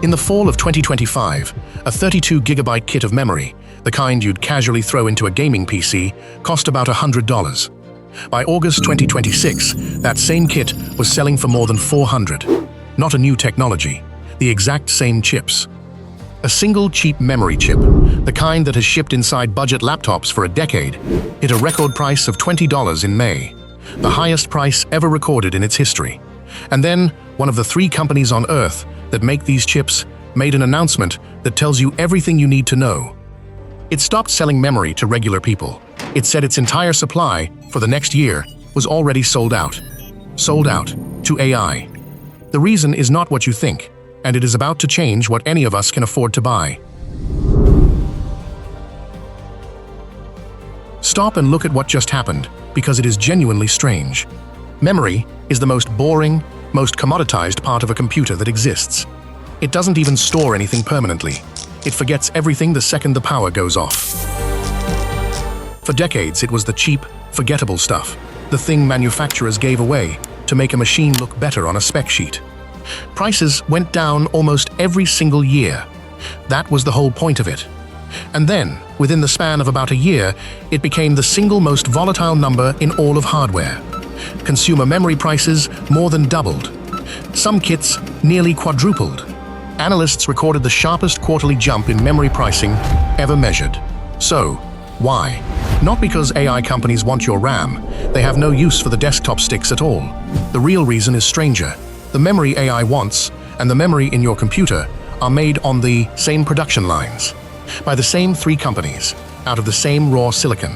In the fall of 2025, a 32GB kit of memory, the kind you'd casually throw into a gaming PC, cost about $100. By August 2026, that same kit was selling for more than $400. Not a new technology, the exact same chips. A single cheap memory chip, the kind that has shipped inside budget laptops for a decade, hit a record price of $20 in May, the highest price ever recorded in its history. And then, one of the 3 companies on Earth that make these chips made an announcement that tells you everything you need to know. It stopped selling memory to regular people. It said its entire supply for the next year was already sold out. Sold out to AI. The reason is not what you think, and it is about to change what any of us can afford to buy. Stop and look at what just happened, because it is genuinely strange. Memory is the most boring, most commoditized part of a computer that exists. It doesn't even store anything permanently. It forgets everything the second the power goes off. For decades, it was the cheap, forgettable stuff, the thing manufacturers gave away to make a machine look better on a spec sheet. Prices went down almost every single year. That was the whole point of it. And then, within the span of about a year, it became the single most volatile number in all of hardware. Consumer memory prices more than doubled. Some kits nearly quadrupled. Analysts recorded the sharpest quarterly jump in memory pricing ever measured. So, why? Not because AI companies want your RAM. They have no use for the desktop sticks at all. The real reason is stranger. The memory AI wants, and the memory in your computer, are made on the same production lines, by the same 3 companies, out of the same raw silicon,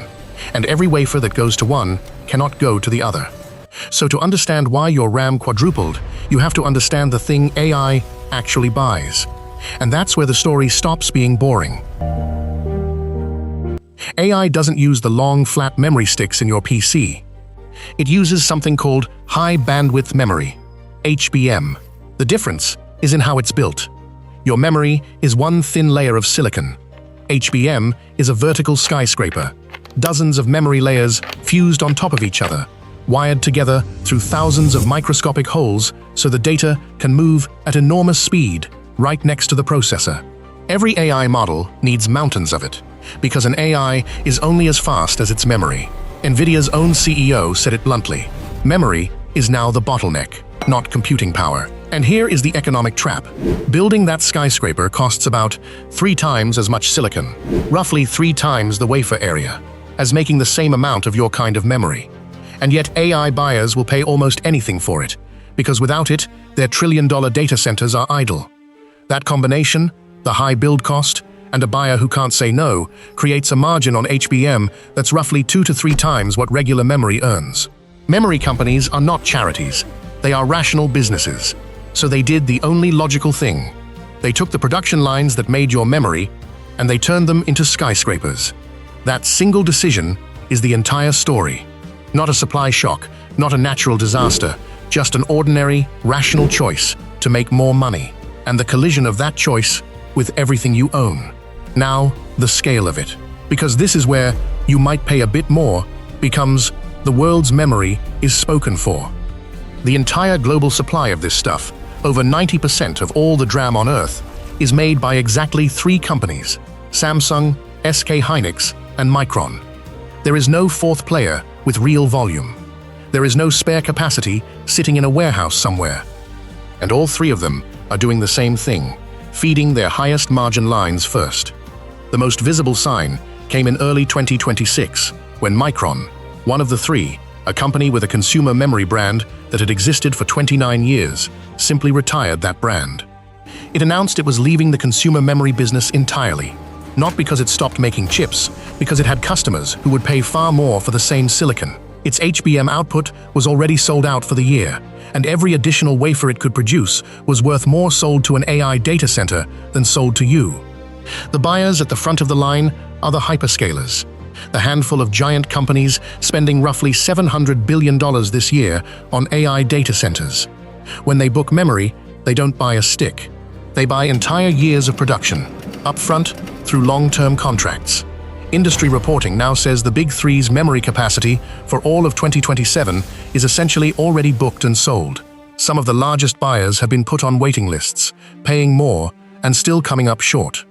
and every wafer that goes to one cannot go to the other. So to understand why your RAM quadrupled, you have to understand the thing AI actually buys. And that's where the story stops being boring. AI doesn't use the long, flat memory sticks in your PC. It uses something called high bandwidth memory, HBM. The difference is in how it's built. Your memory is one thin layer of silicon. HBM is a vertical skyscraper, dozens of memory layers fused on top of each other, wired together through thousands of microscopic holes so the data can move at enormous speed right next to the processor. Every AI model needs mountains of it, because an AI is only as fast as its memory. NVIDIA's own CEO said it bluntly. Memory is now the bottleneck, not computing power. And here is the economic trap. Building that skyscraper costs about 3 times as much silicon, roughly 3 times the wafer area, as making the same amount of your kind of memory. And yet AI buyers will pay almost anything for it, because without it, their trillion-dollar data centers are idle. That combination, the high build cost, and a buyer who can't say no, creates a margin on HBM that's roughly 2 to 3 times what regular memory earns. Memory companies are not charities. They are rational businesses. So they did the only logical thing. They took the production lines that made your memory, and they turned them into skyscrapers. That single decision is the entire story. Not a supply shock, not a natural disaster, just an ordinary, rational choice to make more money, and the collision of that choice with everything you own. Now, the scale of it. Because this is where you might pay a bit more, becomes the world's memory is spoken for. The entire global supply of this stuff, over 90% of all the DRAM on Earth, is made by exactly 3 companies: Samsung, SK hynix, and Micron. There is no 4th player with real volume. There is no spare capacity sitting in a warehouse somewhere. And all 3 of them are doing the same thing, feeding their highest margin lines first. The most visible sign came in early 2026, when Micron, one of the 3, a company with a consumer memory brand that had existed for 29 years, simply retired that brand. It announced it was leaving the consumer memory business entirely, not because it stopped making chips, because it had customers who would pay far more for the same silicon. Its HBM output was already sold out for the year, and every additional wafer it could produce was worth more sold to an AI data center than sold to you. The buyers at the front of the line are the hyperscalers, the handful of giant companies spending roughly $700 billion this year on AI data centers. When they book memory, they don't buy a stick. They buy entire years of production, upfront through long-term contracts. Industry reporting now says the Big Three's memory capacity for all of 2027 is essentially already booked and sold. some of the largest buyers have been put on waiting lists, paying more and still coming up short.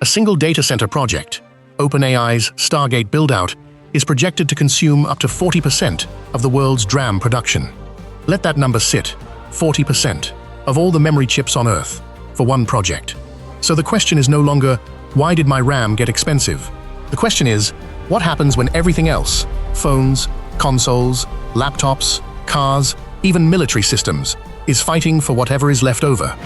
A single data center project, OpenAI's Stargate build-out, is projected to consume up to 40% of the world's DRAM production. Let that number sit, 40% of all the memory chips on Earth, for one project. So the question is no longer, why did my RAM get expensive? The question is, what happens when everything else, phones, consoles, laptops, cars, even military systems, is fighting for whatever is left over?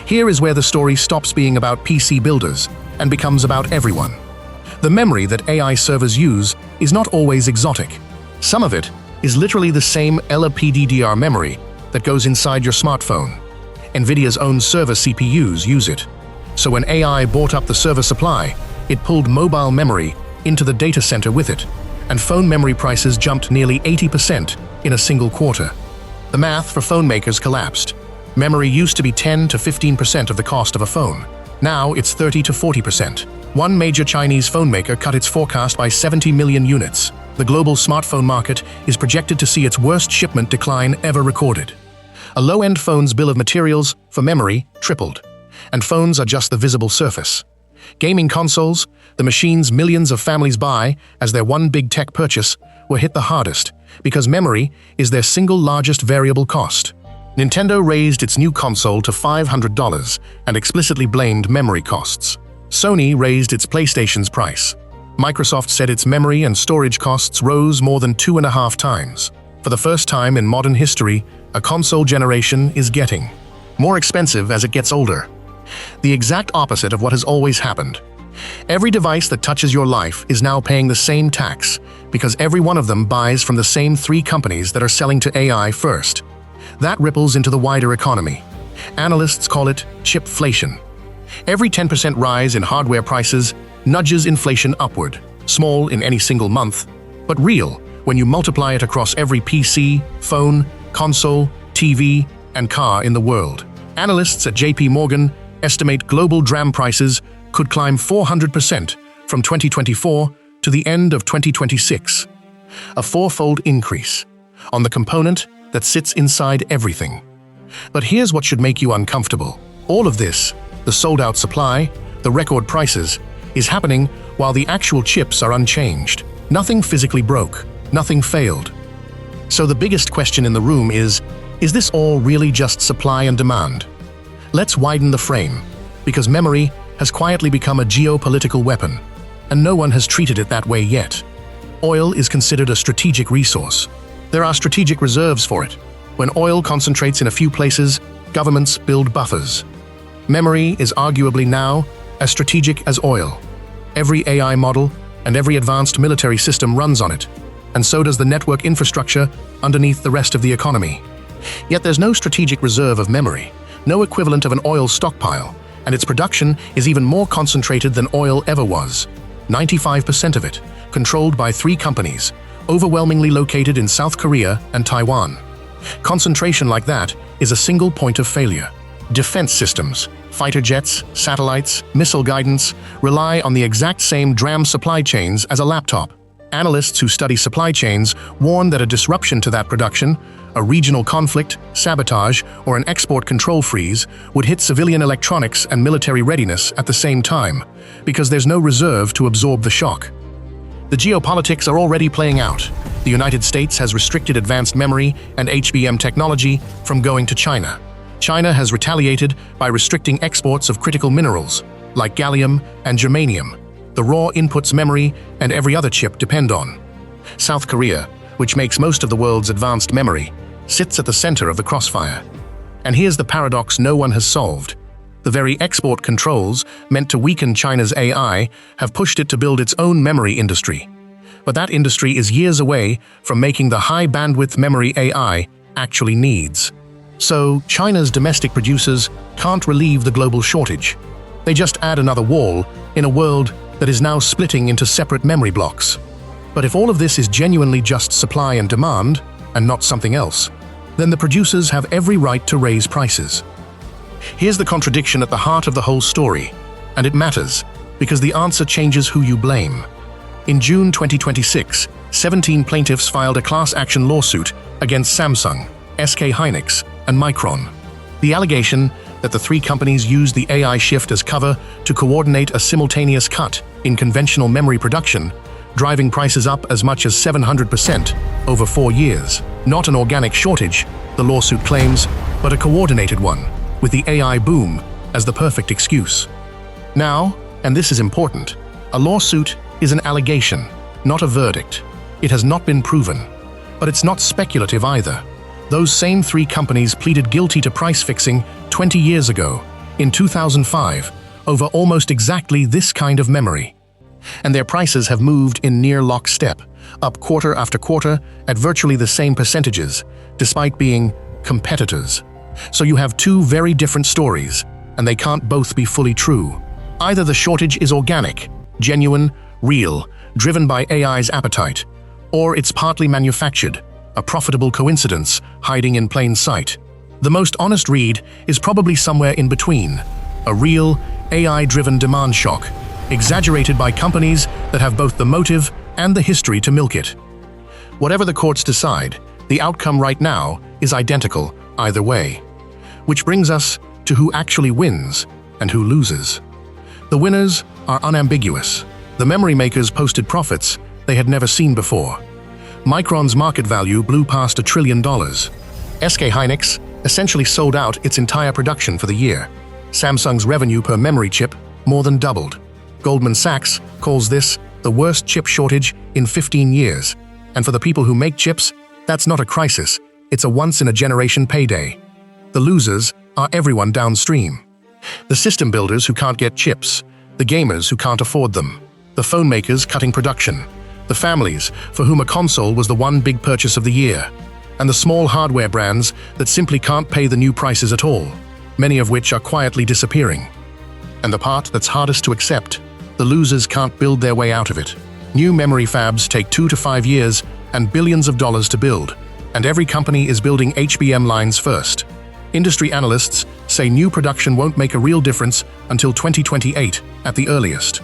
Here is where the story stops being about PC builders and becomes about everyone. The memory that AI servers use is not always exotic. Some of it is literally the same LPDDR memory that goes inside your smartphone. NVIDIA's own server CPUs use it. So when AI bought up the server supply, it pulled mobile memory into the data center with it, and phone memory prices jumped nearly 80% in a single quarter. The math for phone makers collapsed. Memory used to be 10 to 15% of the cost of a phone. Now it's 30 to 40%. One major Chinese phone maker cut its forecast by 70 million units. The global smartphone market is projected to see its worst shipment decline ever recorded. A low-end phone's bill of materials for memory tripled, and phones are just the visible surface. Gaming consoles, the machines millions of families buy as their one big tech purchase, were hit the hardest because memory is their single largest variable cost. Nintendo raised its new console to $500 and explicitly blamed memory costs. Sony raised its PlayStation's price. Microsoft said its memory and storage costs rose more than 2.5 times. For the first time in modern history, a console generation is getting more expensive as it gets older. The exact opposite of what has always happened. Every device that touches your life is now paying the same tax because every one of them buys from the same 3 companies that are selling to AI first. That ripples into the wider economy. Analysts call it chipflation. Every 10% rise in hardware prices nudges inflation upward, small in any single month, but real when you multiply it across every PC, phone, console, TV, and car in the world. Analysts at JP Morgan estimate global DRAM prices could climb 400% from 2024 to the end of 2026. A 4-fold increase on the component that sits inside everything. But here's what should make you uncomfortable. All of this, the sold-out supply, the record prices, is happening while the actual chips are unchanged. Nothing physically broke, nothing failed. So the biggest question in the room is this all really just supply and demand? Let's widen the frame, because memory has quietly become a geopolitical weapon, and no one has treated it that way yet. Oil is considered a strategic resource. There are strategic reserves for it. When oil concentrates in a few places, governments build buffers. Memory is arguably now as strategic as oil. Every AI model and every advanced military system runs on it, and so does the network infrastructure underneath the rest of the economy. Yet there's no strategic reserve of memory, no equivalent of an oil stockpile, and its production is even more concentrated than oil ever was. 95% of it, controlled by 3 companies, overwhelmingly located in South Korea and Taiwan. Concentration like that is a single point of failure. Defense systems, fighter jets, satellites, missile guidance rely on the exact same DRAM supply chains as a laptop. Analysts who study supply chains warn that a disruption to that production, a regional conflict, sabotage, or an export control freeze would hit civilian electronics and military readiness at the same time, because there's no reserve to absorb the shock. The geopolitics are already playing out. The United States has restricted advanced memory and HBM technology from going to China. China has retaliated by restricting exports of critical minerals, like gallium and germanium, the raw inputs memory and every other chip depend on. South Korea, which makes most of the world's advanced memory, sits at the center of the crossfire. And here's the paradox no one has solved. The very export controls meant to weaken China's AI have pushed it to build its own memory industry. But that industry is years away from making the high-bandwidth memory AI actually needs. So China's domestic producers can't relieve the global shortage. They just add another wall in a world that is now splitting into separate memory blocks. But if all of this is genuinely just supply and demand, and not something else, then the producers have every right to raise prices. Here's the contradiction at the heart of the whole story, and it matters, because the answer changes who you blame. In June 2026, 17 plaintiffs filed a class action lawsuit against Samsung, SK Hynix, and Micron. The allegation that the three companies used the AI shift as cover to coordinate a simultaneous cut in conventional memory production, driving prices up as much as 700% over 4 years. Not an organic shortage, the lawsuit claims, but a coordinated one, with the AI boom as the perfect excuse. Now, and this is important, a lawsuit is an allegation, not a verdict. It has not been proven, but it's not speculative either. Those same three companies pleaded guilty to price fixing 20 years ago, in 2005, over almost exactly this kind of memory. And their prices have moved in near lockstep, up quarter after quarter at virtually the same percentages, despite being competitors. So you have two very different stories, and they can't both be fully true. Either the shortage is organic, genuine, real, driven by AI's appetite, or it's partly manufactured, a profitable coincidence hiding in plain sight. The most honest read is probably somewhere in between, a real, AI-driven demand shock, exaggerated by companies that have both the motive and the history to milk it. Whatever the courts decide, the outcome right now is identical either way. Which brings us to who actually wins and who loses. The winners are unambiguous. The memory makers posted profits they had never seen before. Micron's market value blew past $1 trillion. SK Hynix essentially sold out its entire production for the year. Samsung's revenue per memory chip more than doubled. Goldman Sachs calls this the worst chip shortage in 15 years. And for the people who make chips, that's not a crisis, it's a once-in-a-generation payday. The losers are everyone downstream. The system builders who can't get chips, the gamers who can't afford them, the phone makers cutting production, the families for whom a console was the one big purchase of the year, and the small hardware brands that simply can't pay the new prices at all, many of which are quietly disappearing. And the part that's hardest to accept, the losers can't build their way out of it. New memory fabs take 2 to 5 years and billions of dollars to build, and every company is building HBM lines first. Industry analysts say new production won't make a real difference until 2028 at the earliest.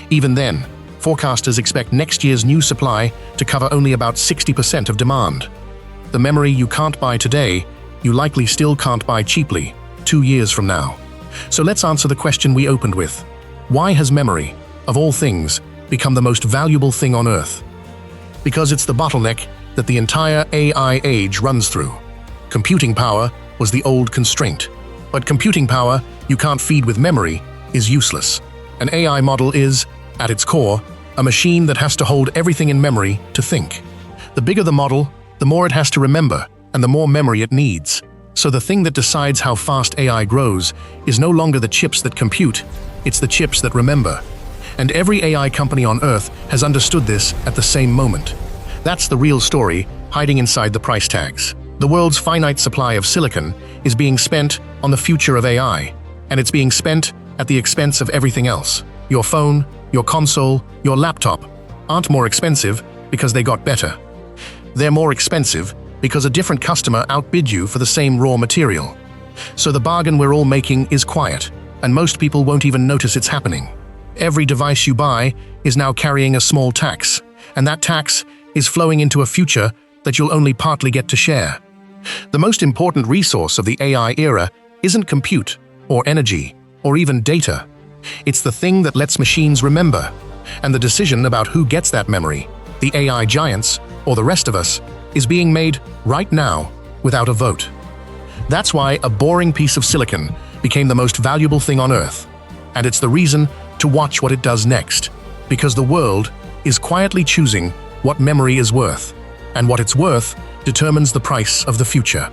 Even then, forecasters expect next year's new supply to cover only about 60% of demand. The memory you can't buy today, you likely still can't buy cheaply 2 years from now. So let's answer the question we opened with. Why has memory, of all things, become the most valuable thing on Earth? Because it's the bottleneck that the entire AI age runs through. Computing power was the old constraint. But computing power you can't feed with memory is useless. An AI model is, at its core, a machine that has to hold everything in memory to think. The bigger the model, the more it has to remember, and the more memory it needs. So the thing that decides how fast AI grows is no longer the chips that compute, it's the chips that remember. And every AI company on Earth has understood this at the same moment. That's the real story hiding inside the price tags. The world's finite supply of silicon is being spent on the future of AI, and it's being spent at the expense of everything else. Your phone, your console, your laptop aren't more expensive because they got better. They're more expensive because a different customer outbid you for the same raw material. So the bargain we're all making is quiet, and most people won't even notice it's happening. Every device you buy is now carrying a small tax, and that tax is flowing into a future that you'll only partly get to share. The most important resource of the AI era isn't compute, or energy, or even data. It's the thing that lets machines remember, and the decision about who gets that memory, the AI giants, or the rest of us, is being made right now without a vote. That's why a boring piece of silicon became the most valuable thing on Earth, and it's the reason to watch what it does next, because the world is quietly choosing what memory is worth, and what it's worth determines the price of the future.